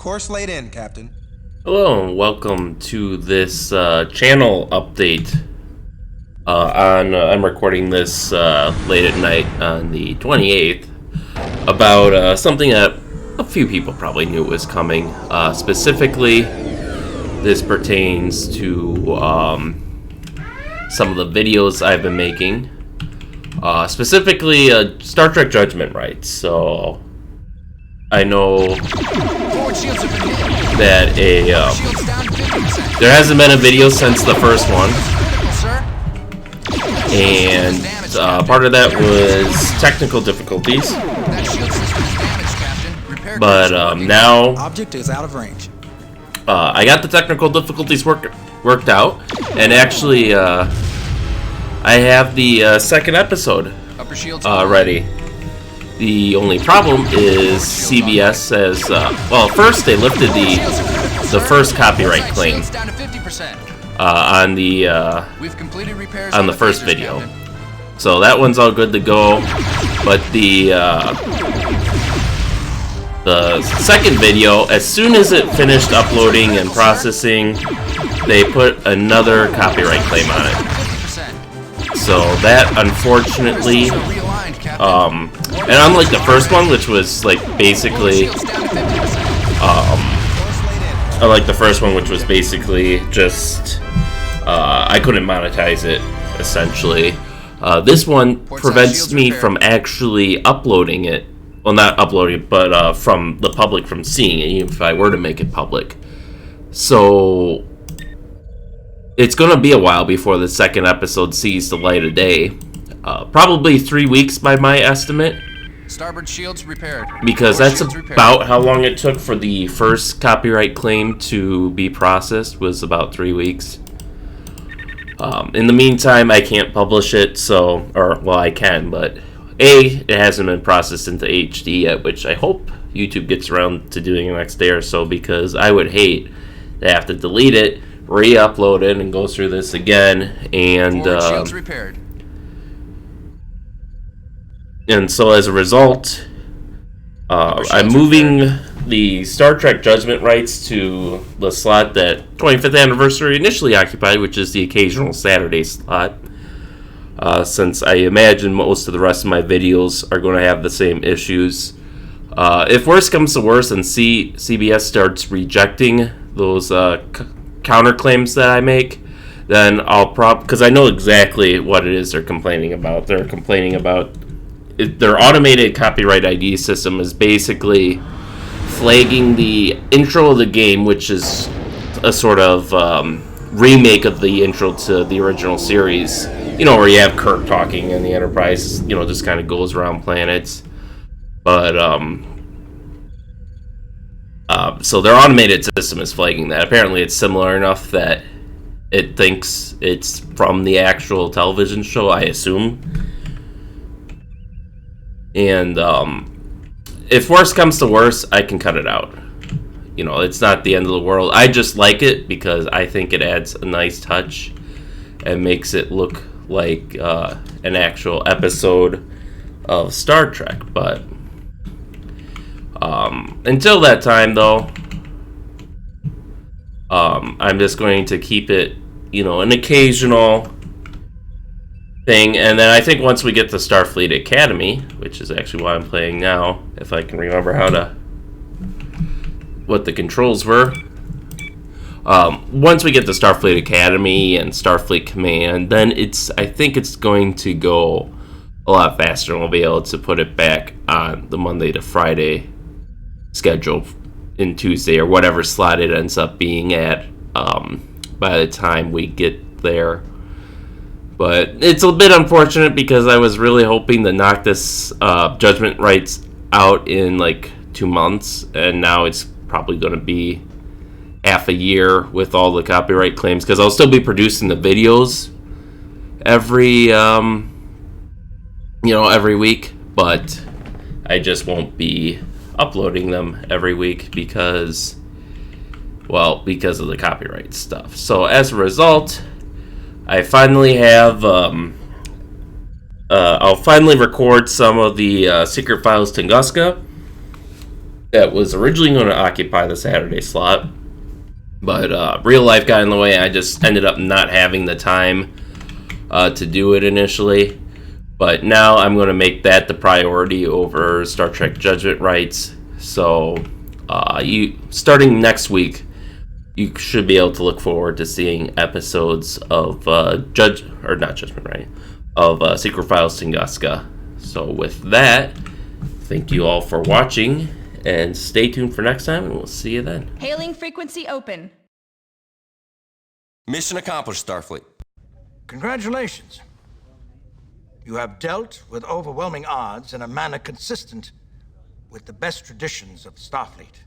Course laid in, Captain. Hello and welcome to this channel update. I'm recording this late at night on the 28th about something that a few people probably knew was coming. Specifically, this pertains to some of the videos I've been making. Specifically, Star Trek Judgement Rites. So I know that there hasn't been a video since the first one, and part of that was technical difficulties. But now Object is out of range. I got the technical difficulties worked out, and actually I have the second episode ready. The only problem is CBS says, first they lifted the first copyright claim on the first video, so that one's all good to go. But the second video, as soon as it finished uploading and processing, they put another copyright claim on it. So that, unfortunately, and unlike the first one, which was like basically, just I couldn't monetize it, essentially. This one prevents me from actually uploading it. Well, not uploading it, but from the public from seeing it, even if I were to make it public. So it's going to be a while before the second episode sees the light of day. Probably 3 weeks by my estimate. Starboard shields repaired. Because that's about how long it took for the first copyright claim to be processed, was about 3 weeks. In the meantime, I can't publish it, I can, but it hasn't been processed into HD yet, which I hope YouTube gets around to doing the next day or so, because I would hate to have to delete it, re-upload it, and go through this again, and shields repaired. And so as a result, I'm moving the Star Trek Judgement Rites to the slot that 25th anniversary initially occupied, which is the occasional Saturday slot, since I imagine most of the rest of my videos are going to have the same issues. If worse comes to worse and CBS starts rejecting those counterclaims that I make, then I'll because I know exactly what it is they're complaining about. They're complaining about their automated copyright ID system is basically flagging the intro of the game, which is a sort of remake of the intro to the original series. You know, where you have Kirk talking and the Enterprise, just kind of goes around planets. But so their automated system is flagging that. Apparently, it's similar enough that it thinks it's from the actual television show, I assume. And if worse comes to worse, I can cut it out. It's not the end of the world. I just like it because I think it adds a nice touch and makes it look like an actual episode of Star Trek. But until that time, though, I'm just going to keep it, an occasional thing. And then I think once we get to Starfleet Academy, which is actually what I'm playing now, if I can remember what the controls were. Once we get to Starfleet Academy and Starfleet Command, then I think it's going to go a lot faster, and we'll be able to put it back on the Monday to Friday schedule in Tuesday, or whatever slot it ends up being at by the time we get there. But it's a bit unfortunate because I was really hoping to knock this Judgement Rites out in like 2 months, and now it's probably going to be half a year with all the copyright claims, because I'll still be producing the videos every week, but I just won't be uploading them every week because of the copyright stuff. So as a result, I finally have I'll finally record some of the Secret Files Tunguska, that was originally going to occupy the Saturday slot, but real life got in the way. I just ended up not having the time to do it initially. But now I'm going to make that the priority over Star Trek Judgment Rites. So starting next week, you should be able to look forward to seeing episodes of Secret Files Tunguska. So with that, thank you all for watching, and stay tuned for next time, and we'll see you then. Hailing frequency open. Mission accomplished, Starfleet. Congratulations. You have dealt with overwhelming odds in a manner consistent with the best traditions of Starfleet.